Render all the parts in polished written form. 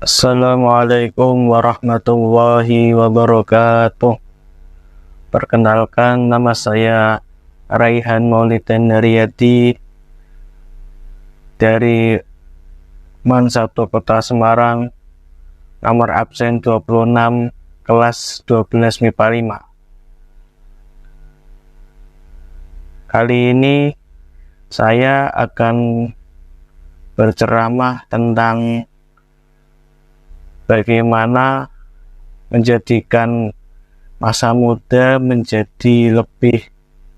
Assalamualaikum warahmatullahi wabarakatuh. Perkenalkan, nama saya Raihan Maulidan Riyadi dari MAN 1 Kota Semarang, nomor absen 26, kelas 12 MIPA 5. Kali ini saya akan berceramah tentang bagaimana menjadikan masa muda menjadi lebih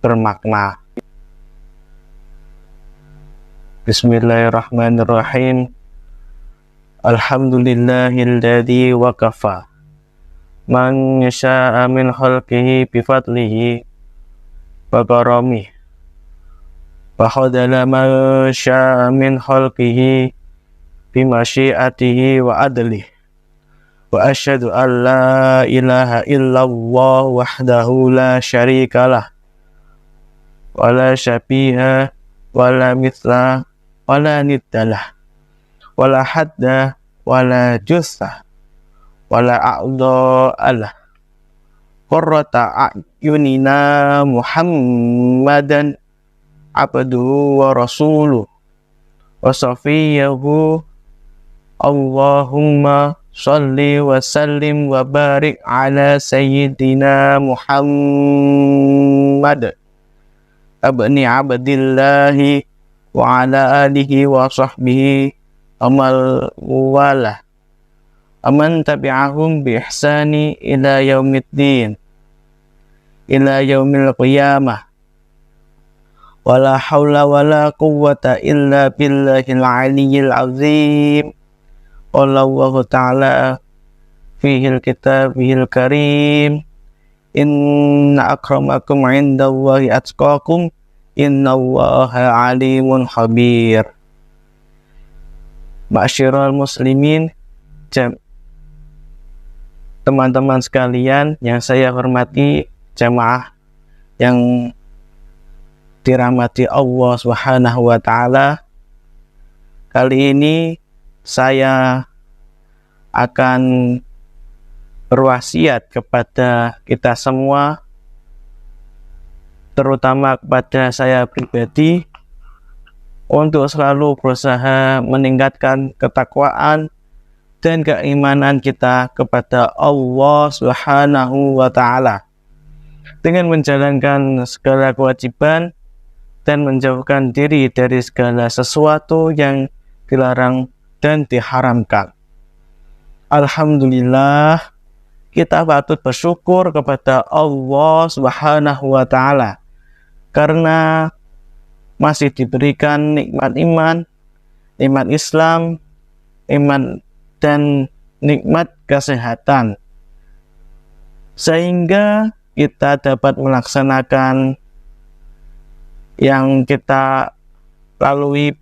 bermakna. Bismillahirrahmanirrahim. Alhamdulillahilladzi waqafa man yasha'a min khalqihi bifadlihi wa karamih wa khadala man sya'a min khalqihi bimasyiatihi wa adlih. Wa asyhadu an la ilaha illallah wahdahu la syarikalah wa la syabiha wa la mithla wa la niddalah wa la hadda wa la jussah wa la a'dha'alah qurrata a'yunina Muhammadan abduhu wa rasuluh wa safiyahu Allahumma sholli wa sallim wa barik ala sayyidina Muhammad abni abdillahi wa ala alihi wa sahbihi amal walah aman tabi'ahum bi ihsani ila yaumiddin ila yaumil qiyamah wala hawla wala quwwata illa billahil aliyyil azim. Allahu ta'ala fihil kitabihil karim inna akramakum indallahi atqakum innallaha alimun khabir. Ma'asyiral muslimin, teman-teman sekalian yang saya hormati, jamaah yang dirahmati Allah Subhanahu wa ta'ala. Kali ini saya akan berwasiat kepada kita semua, terutama kepada saya pribadi, untuk selalu berusaha meningkatkan ketakwaan dan keimanan kita kepada Allah Subhanahu wa ta'ala dengan menjalankan segala kewajiban dan menjauhkan diri dari segala sesuatu yang dilarang dan diharamkan. Alhamdulillah, kita patut bersyukur kepada Allah Subhanahu wa ta'ala karena masih diberikan nikmat iman, nikmat Islam, iman dan nikmat kesehatan, sehingga kita dapat melaksanakan yang kita lalui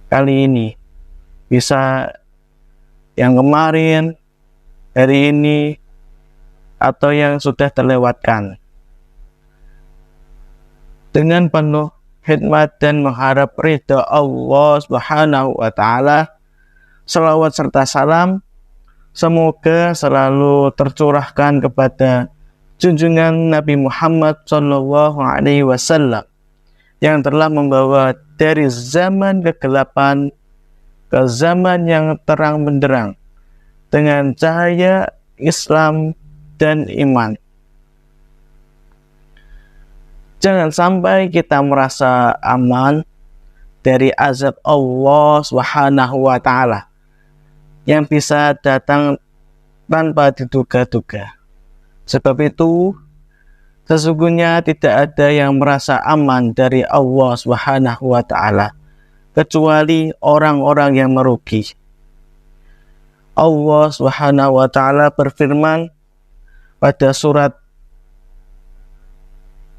kali ini, bisa yang kemarin, hari ini, atau yang sudah terlewatkan. Dengan penuh hikmat dan mengharap ridha Allah Subhanahu wa ta'ala, selawat serta salam semoga selalu tercurahkan kepada junjungan Nabi Muhammad Sallallahu Alaihi Wasallam yang telah membawa dari zaman kegelapan ke zaman yang terang benderang dengan cahaya Islam dan iman. Jangan sampai kita merasa aman dari azab Allah Subhanahu wa ta'ala yang bisa datang tanpa diduga-duga. Sebab itu, sesungguhnya tidak ada yang merasa aman dari Allah Subhanahu wa ta'ala kecuali orang-orang yang merugi. Allah Subhanahu wa ta'ala berfirman pada surat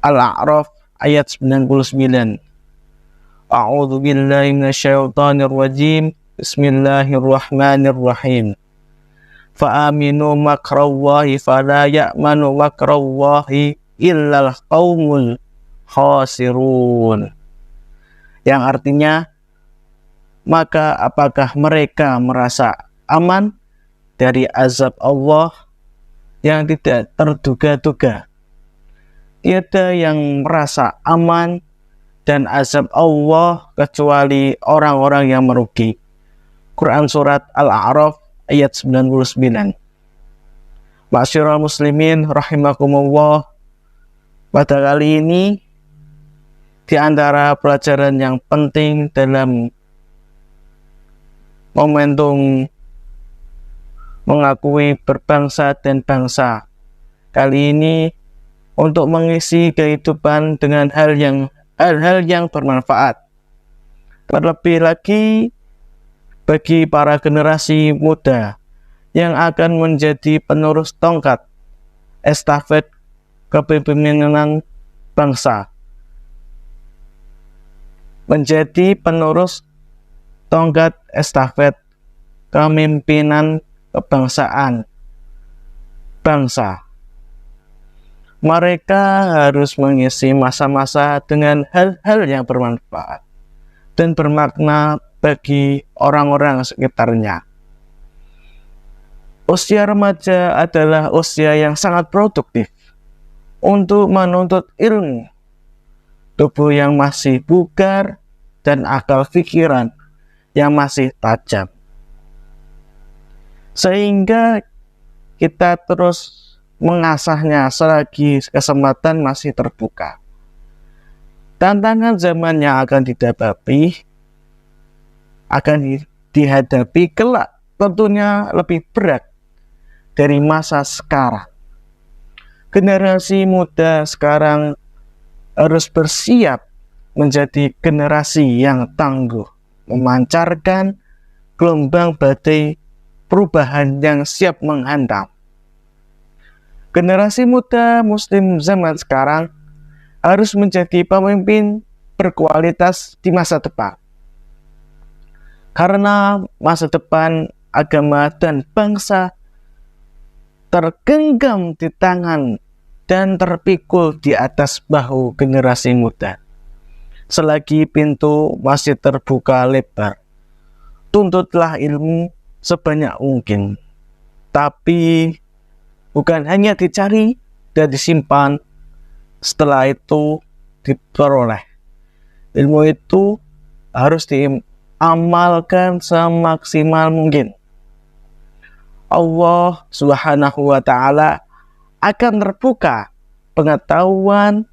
Al-A'raf ayat 99. A'udzu billahi minasyaitonir rajim. Bismillahirrahmanirrahim. Fa'aminu makrallahi fala ya'manu makrallahi illal qaumul khasirun. Yang artinya, maka apakah mereka merasa aman dari azab Allah yang tidak terduga-duga? Tiada yang merasa aman dan azab Allah kecuali orang-orang yang merugi. Quran Surat Al-A'raf ayat 99. Ma'asyiral muslimin rahimakumullah, pada kali ini di antara pelajaran yang penting dalam momentum mengakui berbangsa dan bangsa kali ini, untuk mengisi kehidupan dengan hal-hal yang bermanfaat, terlebih lagi bagi para generasi muda yang akan menjadi penerus tongkat estafet kepemimpinan bangsa, menjadi penerus tongkat estafet kepemimpinan kebangsaan bangsa. Mereka harus mengisi masa-masa dengan hal-hal yang bermanfaat dan bermakna bagi orang-orang sekitarnya. Usia remaja adalah usia yang sangat produktif untuk menuntut ilmu. Tubuh yang masih bugar dan akal pikiran yang masih tajam. Sehingga kita terus mengasahnya selagi kesempatan masih terbuka. Tantangan zaman yang akan dihadapi kelak tentunya lebih berat dari masa sekarang. Generasi muda sekarang harus bersiap menjadi generasi yang tangguh, memancarkan gelombang badai perubahan yang siap menghantam. Generasi muda muslim zaman sekarang harus menjadi pemimpin berkualitas di masa depan. Karena masa depan agama dan bangsa tergenggam di tangan dan terpikul di atas bahu generasi muda. Selagi pintu masih terbuka lebar, tuntutlah ilmu sebanyak mungkin. Tapi bukan hanya dicari dan disimpan, setelah itu diperoleh. Ilmu itu harus diamalkan semaksimal mungkin. Allah Subhanahu wa Ta'ala akan terbuka pengetahuan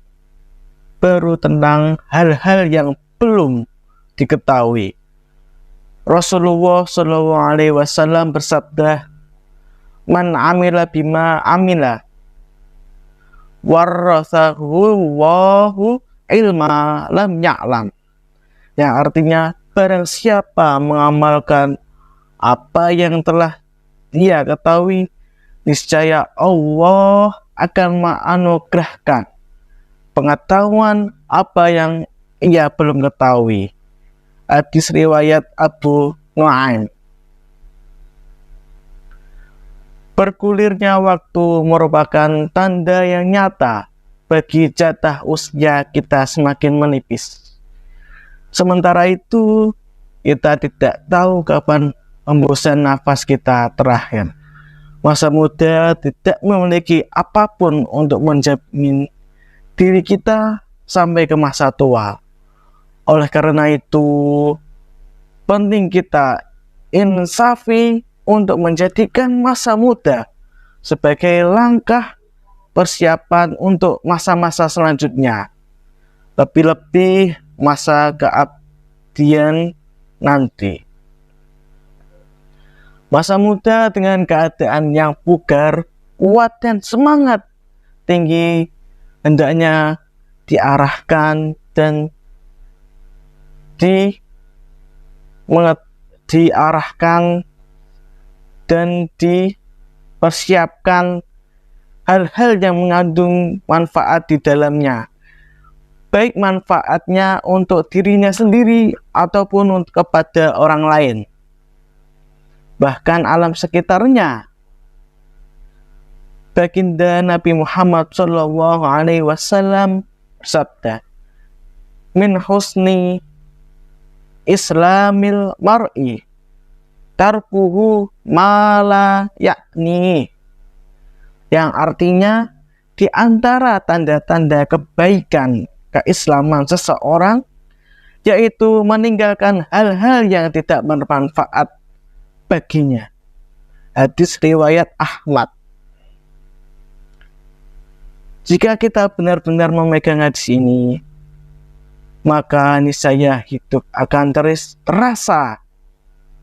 baru tentang hal-hal yang belum diketahui. Rasulullah SAW bersabda, "Man amila bima amila warathahu ilma lam ya'lam." Yang artinya, barang siapa mengamalkan apa yang telah dia ketahui, niscaya Allah akan menganugerahkan pengetahuan apa yang ia belum ketahui. Hadis riwayat Abu Nuaim. Bergulirnya waktu merupakan tanda yang nyata bagi jatah usia kita semakin menipis. Sementara itu, kita tidak tahu kapan hembusan nafas kita terakhir. Masa muda tidak memiliki apapun untuk menjamin diri kita sampai ke masa tua. Oleh karena itu, penting kita insafi untuk menjadikan masa muda sebagai langkah persiapan untuk masa-masa selanjutnya, lebih-lebih masa keabdian nanti. Masa muda dengan keadaan yang bugar, kuat dan semangat tinggi hendaknya diarahkan dan dipersiapkan hal-hal yang mengandung manfaat di dalamnya, baik manfaatnya untuk dirinya sendiri ataupun untuk kepada orang lain, bahkan alam sekitarnya. Baginda Nabi Muhammad SAW bersabda, "Min husni islamil mar'i tarkuhu mala yakni, yang artinya di antara tanda-tanda kebaikan keislaman seseorang yaitu meninggalkan hal-hal yang tidak bermanfaat baginya. Hadis riwayat Ahmad. Jika kita benar-benar memegang hadis ini, maka niscaya hidup akan terasa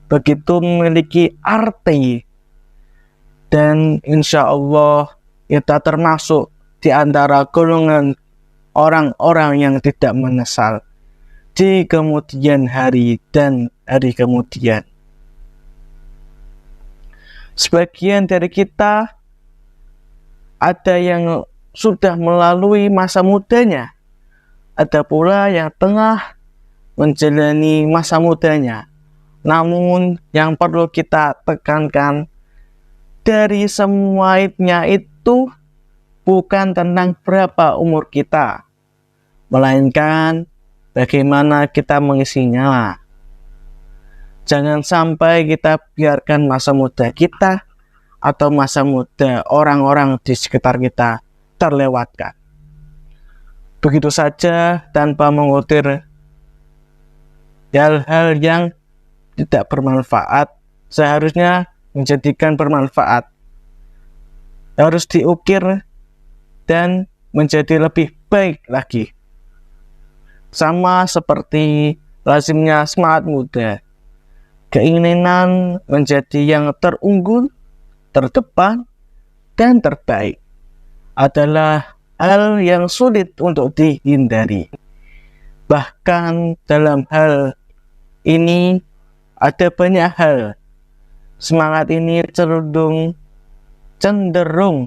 begitu memiliki arti, dan insya Allah kita termasuk di antara golongan orang-orang yang tidak menyesal di kemudian hari dan hari kemudian. Sebagian dari kita ada yang sudah melalui masa mudanya, ada pula yang tengah menjalani masa mudanya. Namun yang perlu kita tekankan dari semuanya itu bukan tentang berapa umur kita, melainkan bagaimana kita mengisinya. Jangan sampai kita biarkan masa muda kita atau masa muda orang-orang di sekitar kita terlewatkan begitu saja tanpa mengutip hal-hal yang tidak bermanfaat. Seharusnya menjadikan bermanfaat, harus diukir dan menjadi lebih baik lagi. Sama seperti lazimnya semangat muda, keinginan menjadi yang terunggul, terdepan, dan terbaik adalah hal yang sulit untuk dihindari. Bahkan dalam hal ini ada banyak hal. Semangat ini cenderung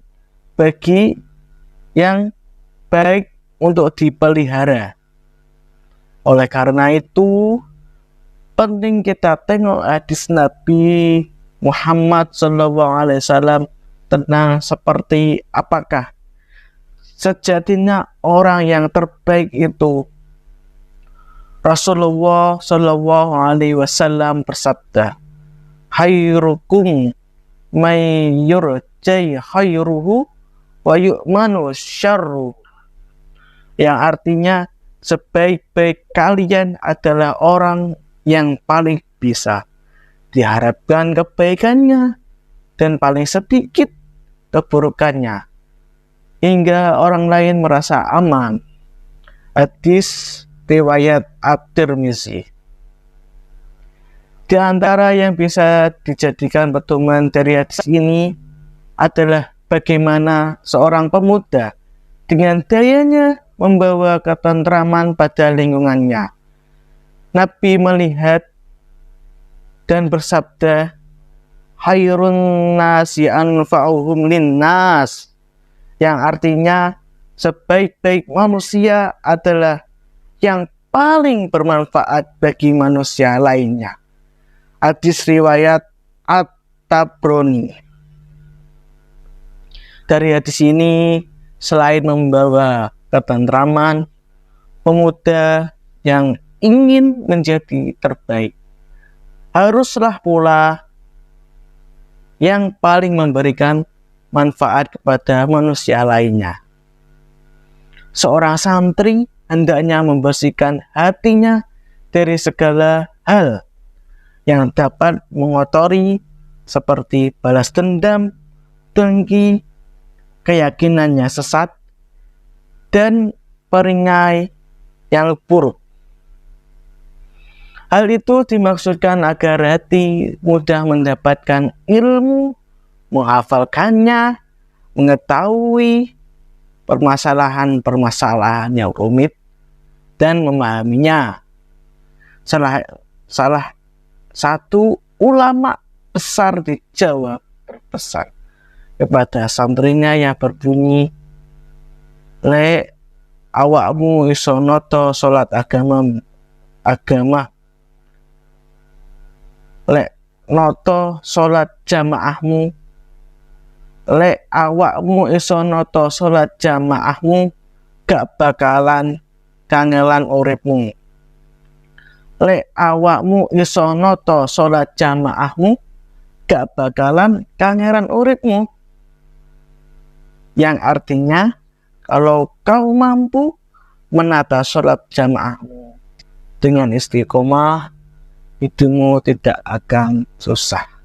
bagi yang baik untuk dipelihara. Oleh karena itu, penting kita tengok hadis Nabi Muhammad SAW tentang seperti apakah sejatinya orang yang terbaik itu. Rasulullah SAW bersabda, "Khairukum may yurjai khairuhu wa yu'manu syarru." Yang artinya sebaik-baik kalian adalah orang yang paling bisa diharapkan kebaikannya dan paling sedikit keburukannya, hingga orang lain merasa aman. Hadis riwayat At-Tirmizi. Di antara yang bisa dijadikan pedoman dari hadis ini adalah bagaimana seorang pemuda dengan dayanya membawa ketentraman pada lingkungannya. Nabi melihat dan bersabda, "Khairun nasi anfa'uhum linnas," yang artinya sebaik-baik manusia adalah yang paling bermanfaat bagi manusia lainnya. Hadis riwayat At-Tabrani. Dari hadis ini, selain membawa ketentraman, pemuda yang ingin menjadi terbaik haruslah pula yang paling memberikan manfaat kepada manusia lainnya. Seorang santri hendaknya membersihkan hatinya dari segala hal yang dapat mengotori seperti balas dendam, dengki, keyakinannya sesat, dan peringai yang buruk. Hal itu dimaksudkan agar hati mudah mendapatkan ilmu, menghafalkannya, mengetahui permasalahan-permasalahan yang rumit, dan memahaminya. Salah satu ulama besar di Jawa berpesan kepada santrinya yang berbunyi, "Le awakmu iso noto salat agama, lek noto salat jamaahmu, lek awakmu iso noto salat jamaahmu, gak bakalan kangelan uripmu. lek awakmu iso noto sholat jamaahmu, gak bakalan kangeran uripmu. Yang artinya kalau kau mampu menata sholat jamaahmu dengan istiqomah, hidupmu tidak akan susah.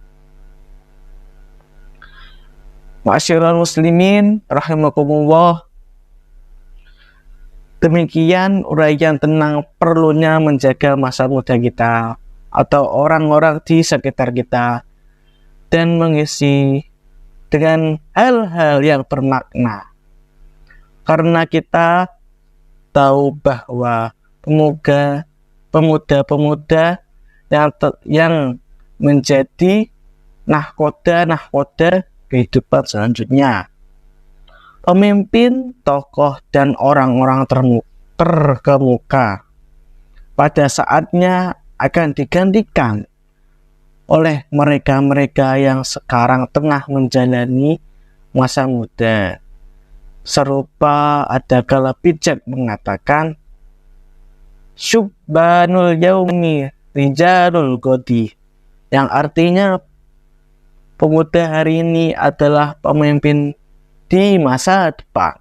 Ma'asyiral muslimin rahimakumullah. Demikian uraian tentang perlunya menjaga masa muda kita atau orang-orang di sekitar kita dan mengisi dengan hal-hal yang bermakna. Karena kita tahu bahwa pemuda-pemuda yang menjadi nahkoda kehidupan selanjutnya, pemimpin, tokoh, dan orang-orang terkemuka pada saatnya akan digantikan oleh mereka-mereka yang sekarang tengah menjalani masa muda. Serupa ada kala bijak mengatakan, Syubbanul yaumi rijalul godi, yang artinya pemuda hari ini adalah pemimpin di masa depan.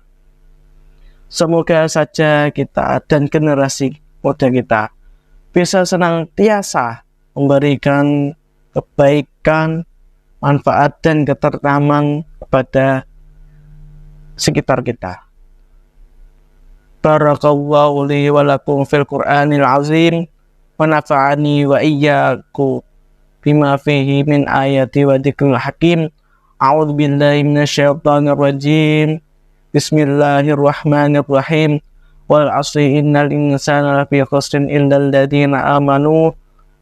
Semoga saja kita dan generasi muda kita bisa senantiasa memberikan kebaikan, manfaat, dan ketentraman kepada sekitar kita. Barakallahu li wa lakum fil Qur'anil azim wa nafa'ani wa iyyakum bima fihi min ayati wa dzikril hakim. A'udzu billahi minasyaitonir rajim. Bismillahirrahmanirrahim. Wal 'asri innal insana lafi khusrin illal ladzina amanu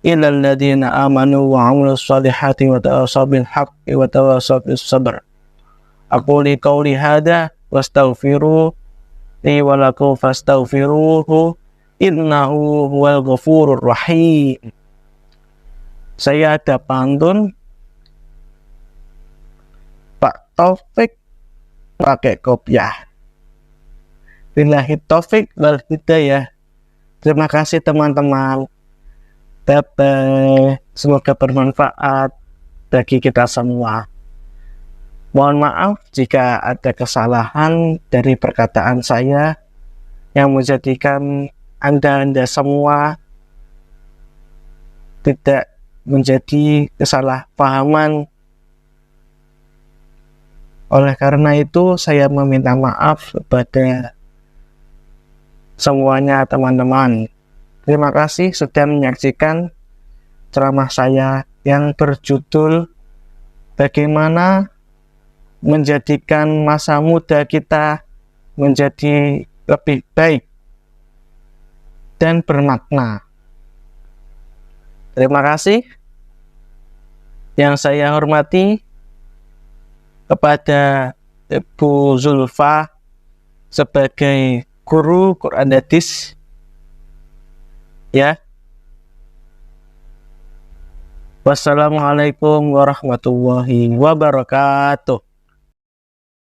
wa 'amilus solihati wa tawassaw bil haqqi wa tawassaw bis sabr. Aquli qauli hadza wastaghfiru li wa lakum fastaghfiruhu innahu huwal ghafurur rahim. Saya ada pantun Pak Taufik pakai kopiah. Billahi taufik wal hidayah. Terima kasih teman-teman. Bye-bye. Semoga bermanfaat bagi kita semua. Mohon maaf jika ada kesalahan dari perkataan saya yang menjadikan Anda semua tidak menjadi kesalahpahaman. Oleh karena itu saya meminta maaf kepada semuanya teman-teman. Terima kasih sudah menyaksikan ceramah saya yang berjudul bagaimana menjadikan masa muda kita menjadi lebih baik dan bermakna. Terima kasih. Yang saya hormati kepada Ibu Zulfa sebagai guru Quran Hadis, ya. Wassalamualaikum warahmatullahi wabarakatuh.